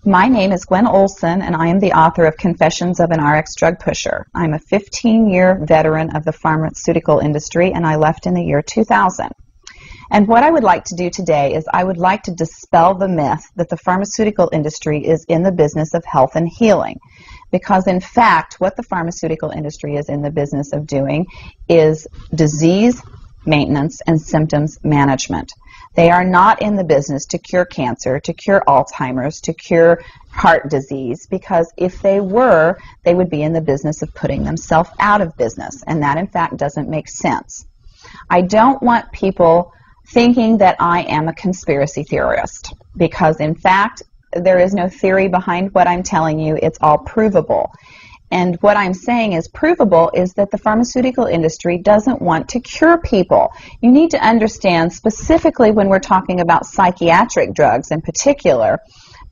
My name is Gwen Olson, and I am the author of Confessions of an RX Drug Pusher. I'm a 15-year veteran of the pharmaceutical industry, and I left in the year 2000. And what I would like to do today is I would like to dispel the myth that the pharmaceutical industry is in the business of health and healing. Because in fact, what the pharmaceutical industry is in the business of doing is disease maintenance and symptoms management. They are not in the business to cure cancer, to cure Alzheimer's, to cure heart disease, because if they were, they would be in the business of putting themselves out of business, and that in fact doesn't make sense. I don't want people thinking that I am a conspiracy theorist, because in fact there is no theory behind what I'm telling you. It's all provable. And what I'm saying is provable is that the pharmaceutical industry doesn't want to cure people. You need to understand, specifically when we're talking about psychiatric drugs in particular,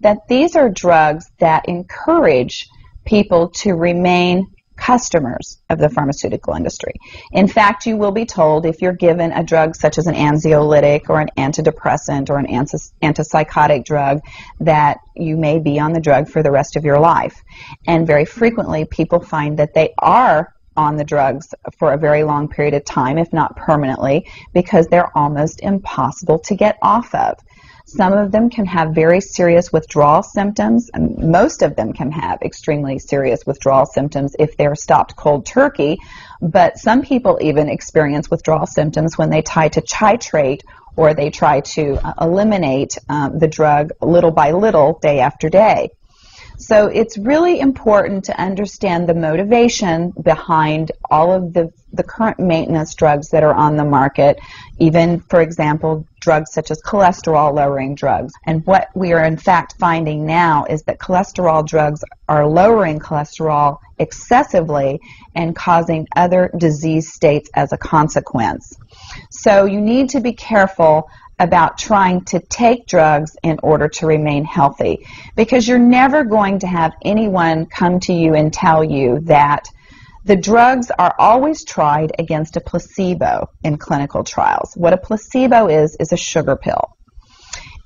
that these are drugs that encourage people to remain customers of the pharmaceutical industry. In fact, you will be told if you're given a drug such as an anxiolytic or an antidepressant or an antipsychotic drug that you may be on the drug for the rest of your life. And very frequently people find that they are on the drugs for a very long period of time, if not permanently, because they're almost impossible to get off of. Some of them can have very serious withdrawal symptoms, and most of them can have extremely serious withdrawal symptoms if they're stopped cold turkey, but some people even experience withdrawal symptoms when they try to titrate or they try to eliminate the drug little by little, day after day. So it's really important to understand the motivation behind all of the current maintenance drugs that are on the market, even, for example, drugs such as cholesterol-lowering drugs. And what we are in fact finding now is that cholesterol drugs are lowering cholesterol excessively and causing other disease states as a consequence. So you need to be careful about trying to take drugs in order to remain healthy, because you're never going to have anyone come to you and tell you that the drugs are always tried against a placebo in clinical trials. What a placebo is a sugar pill.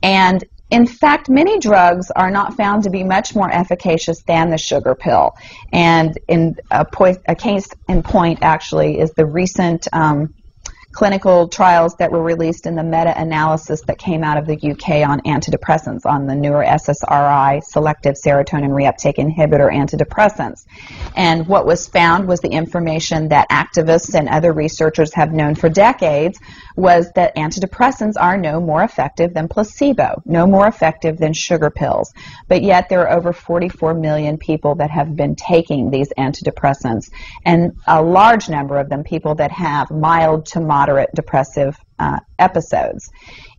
And in fact, many drugs are not found to be much more efficacious than the sugar pill. And in a case in point actually is the recent clinical trials that were released in the meta-analysis that came out of the UK on antidepressants, on the newer SSRI, selective serotonin reuptake inhibitor antidepressants. And what was found was the information that activists and other researchers have known for decades, was that antidepressants are no more effective than placebo, no more effective than sugar pills. But yet there are over 44 million people that have been taking these antidepressants, and a large number of them people that have mild to moderate depressive episodes.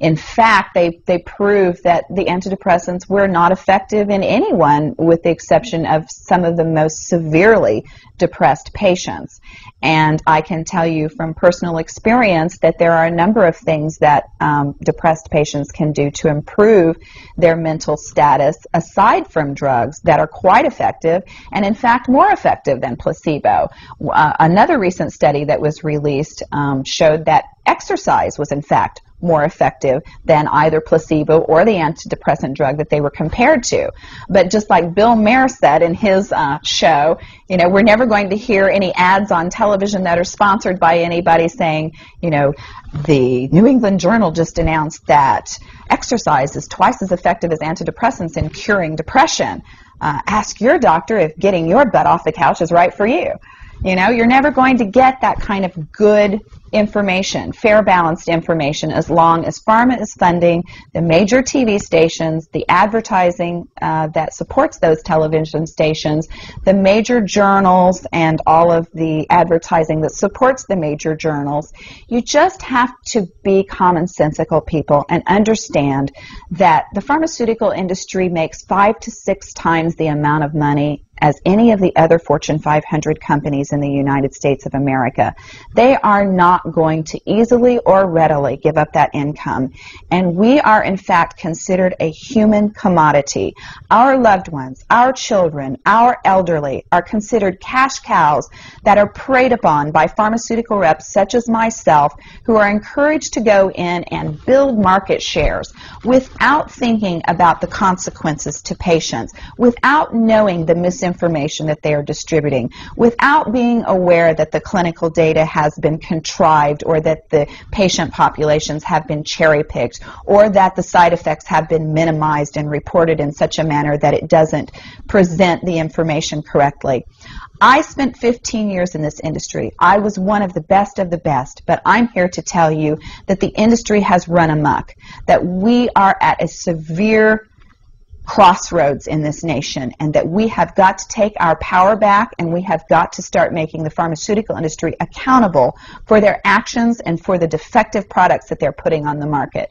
In fact, they prove that the antidepressants were not effective in anyone with the exception of some of the most severely depressed patients. And I can tell you from personal experience that there are a number of things that depressed patients can do to improve their mental status aside from drugs that are quite effective, and in fact more effective than placebo. Another recent study that was released showed that exercise was in fact more effective than either placebo or the antidepressant drug that they were compared to. But just like Bill Maher said in his show, you know, we're never going to hear any ads on television that are sponsored by anybody saying, you know, the New England Journal just announced that exercise is twice as effective as antidepressants in curing depression. Ask your doctor if getting your butt off the couch is right for you. You know, you're never going to get that kind of good information, fair, balanced information, as long as pharma is funding the major TV stations, the advertising that supports those television stations, the major journals, and all of the advertising that supports the major journals. You just have to be commonsensical people and understand that the pharmaceutical industry makes 5 to 6 times the amount of money as any of the other Fortune 500 companies in the United States of America. They are not going to easily or readily give up that income. And we are, in fact, considered a human commodity. Our loved ones, our children, our elderly are considered cash cows that are preyed upon by pharmaceutical reps such as myself, who are encouraged to go in and build market shares without thinking about the consequences to patients, without knowing the misinformation that they are distributing, without being aware that the clinical data has been contrived, or that the patient populations have been cherry-picked, or that the side effects have been minimized and reported in such a manner that it doesn't present the information correctly. I spent 15 years in this industry. I was one of the best, but I'm here to tell you that the industry has run amok, that we are at a severe crossroads in this nation, and that we have got to take our power back, and we have got to start making the pharmaceutical industry accountable for their actions and for the defective products that they're putting on the market.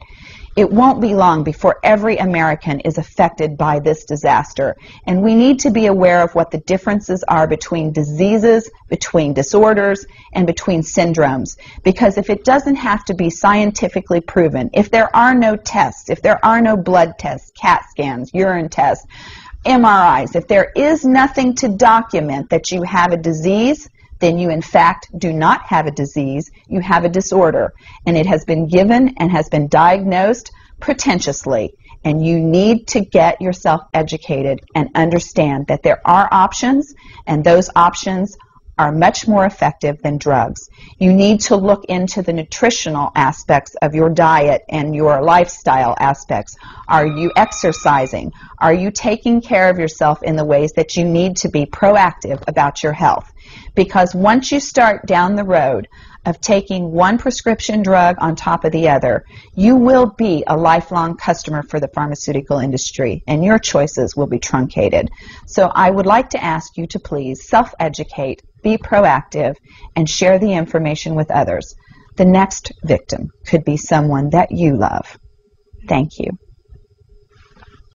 It won't be long before every American is affected by this disaster, and we need to be aware of what the differences are between diseases, between disorders, and between syndromes. Because if it doesn't have to be scientifically proven, if there are no tests, if there are no blood tests, CAT scans, urine tests, MRIs, if there is nothing to document that you have a disease, then you in fact do not have a disease, you have a disorder. And it has been given and has been diagnosed pretentiously. And you need to get yourself educated and understand that there are options, and those options are much more effective than drugs. You need to look into the nutritional aspects of your diet and your lifestyle aspects. Are you exercising? Are you taking care of yourself in the ways that you need to be proactive about your health? Because once you start down the road of taking one prescription drug on top of the other, you will be a lifelong customer for the pharmaceutical industry, and your choices will be truncated. So I would like to ask you to please self-educate, be proactive, and share the information with others. The next victim could be someone that you love. Thank you.